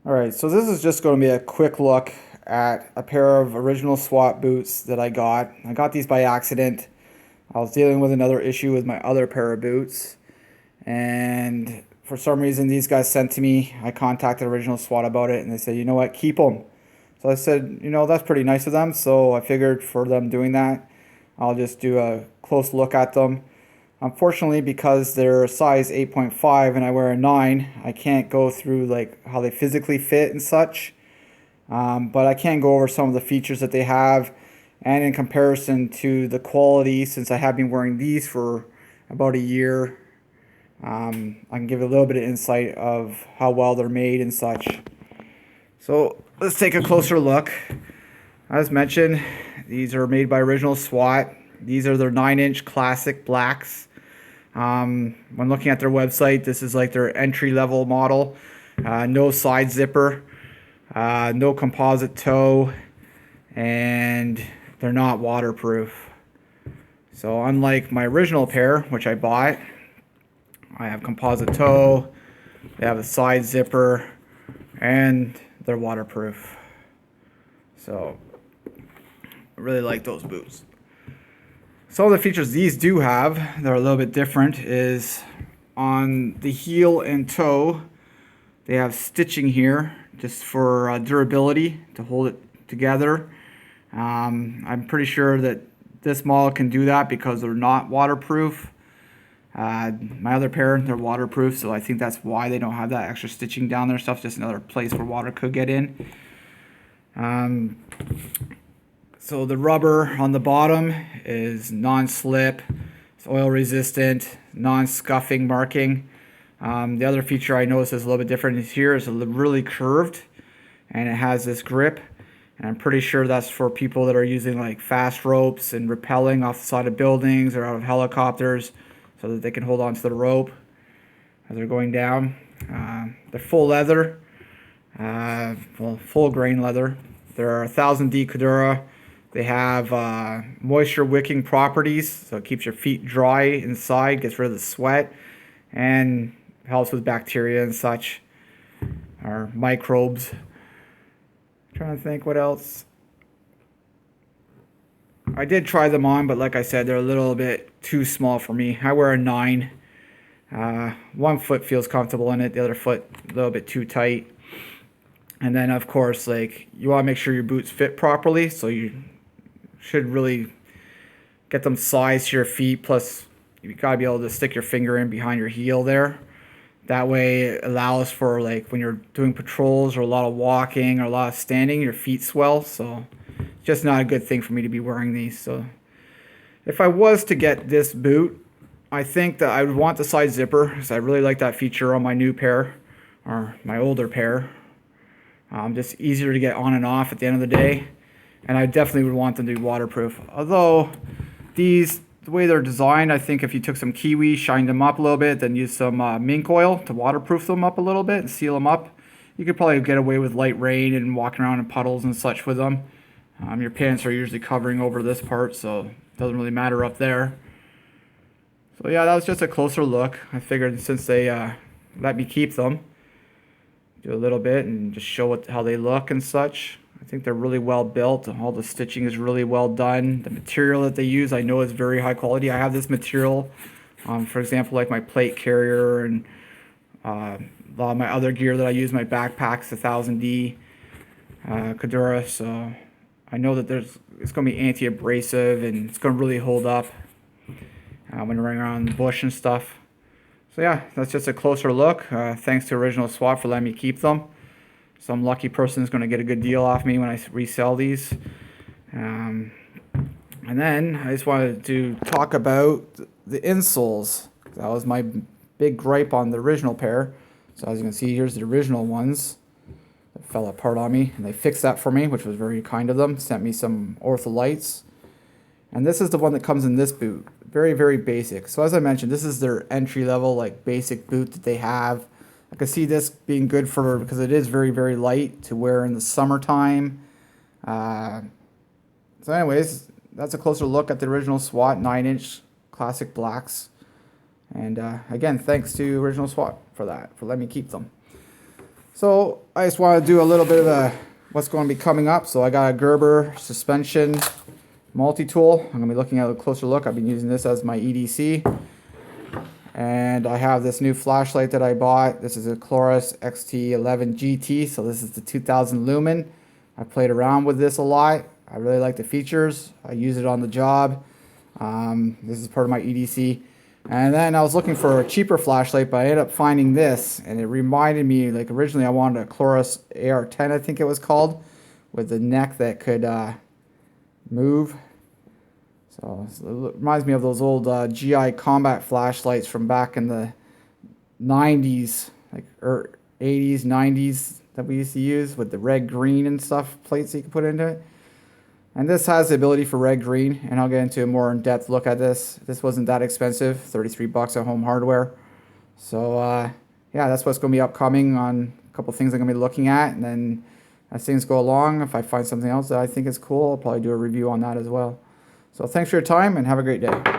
Alright, so this is just going to be a quick look at a pair of original S.W.A.T boots that I got. I got these by accident. I was dealing with another issue with my other pair of boots, and for some reason these guys sent to me. I contacted original S.W.A.T about it, and they said, you know what, keep them. So I said, you know, that's pretty nice of them, so I figured for them doing that, I'll just do a close look at them. Unfortunately, because they're size 8.5 and I wear a 9, I can't go through like how they physically fit and such. But I can go over some of the features that they have, and in comparison to the quality, since I have been wearing these for about a year, I can give a little bit of insight of how well they're made and such. So let's take a closer look. As mentioned, these are made by original S.W.A.T. These are their 9-inch classic blacks. When looking at their website, this is like their entry-level model. No side zipper, no composite toe, and they're not waterproof. So unlike my original pair, which I bought, I have composite toe, they have a side zipper, and they're waterproof. So I really like those boots. Some of the features these do have that are a little bit different is on the heel and toe, they have stitching here just for durability to hold it together. I'm pretty sure that this model can do that because they're not waterproof. My other pair, they're waterproof, so I think that's why they don't have that extra stitching down there. Stuff just another place where water could get in. So the rubber on the bottom is non-slip, it's oil resistant, non-scuffing marking. The other feature I noticed is a little bit different is here is really curved, and it has this grip, and I'm pretty sure that's for people that are using like fast ropes and rappelling off the side of buildings or out of helicopters, so that they can hold on to the rope as they're going down. They're full leather, well, full grain leather. They're 1000D Cordura. They have moisture wicking properties, so it keeps your feet dry inside, gets rid of the sweat, and helps with bacteria and such, or microbes. I'm trying to think what else. I did try them on, but like I said, they're a little bit too small for me. I wear a 9. One foot feels comfortable in it, the other foot a little bit too tight. And then of course, like, you want to make sure your boots fit properly, so you should really get them sized to your feet. Plus, you gotta be able to stick your finger in behind your heel there. That way it allows for, like, when you're doing patrols or a lot of walking or a lot of standing, your feet swell. So it's just not a good thing for me to be wearing these. So if I was to get this boot, I think that I would want the side zipper, because I really like that feature on my new pair or my older pair. Just easier to get on and off at the end of the day. And I definitely would want them to be waterproof. Although these, the way they're designed, I think if you took some kiwi, shined them up a little bit, then used some mink oil to waterproof them up a little bit and seal them up, you could probably get away with light rain and walking around in puddles and such with them. Your pants are usually covering over this part, so it doesn't really matter up there. So yeah, that was just a closer look. I figured since they let me keep them, do a little bit and just show how they look and such. I think they're really well built. All the stitching is really well done. The material that they use, I know, is very high quality. I have this material, for example, like my plate carrier and a lot of my other gear that I use. My backpack's 1000D Cordura, so I know that it's going to be anti-abrasive and it's going to really hold up when you're running around the bush and stuff. So yeah, that's just a closer look. Thanks to original S.W.A.T for letting me keep them. Some lucky person is going to get a good deal off me when I resell these. And then I just wanted to talk about the insoles. That was my big gripe on the original pair. So as you can see, here's the original ones that fell apart on me. And they fixed that for me, which was very kind of them. Sent me some ortholites. And this is the one that comes in this boot. Very, very basic. So as I mentioned, this is their entry level, like, basic boot that they have. I could see this being good for, because it is very, very light to wear in the summertime. So anyways, that's a closer look at the original S.W.A.T 9-inch classic blacks. And again, thanks to original S.W.A.T for that, for letting me keep them. So I just want to do a little bit of what's going to be coming up. So I got a Gerber suspension multi-tool. I'm going to be looking at a closer look. I've been using this as my EDC. And I have this new flashlight that I bought. This is a Chloris XT11 GT. So this is the 2000 lumen. I played around with this a lot. I really like the features. I use it on the job. This is part of my EDC. And then I was looking for a cheaper flashlight, but I ended up finding this. And it reminded me, like originally I wanted a Chloris AR10, I think it was called, with the neck that could move. So it reminds me of those old GI combat flashlights from back in the 90s, like 80s, 90s that we used to use with the red, green and stuff plates you could put into it. And this has the ability for red, green, and I'll get into a more in-depth look at this. This wasn't that expensive, 33 bucks at Home Hardware. So yeah, that's what's going to be upcoming on a couple things I'm going to be looking at. And then as things go along, if I find something else that I think is cool, I'll probably do a review on that as well. So thanks for your time and have a great day.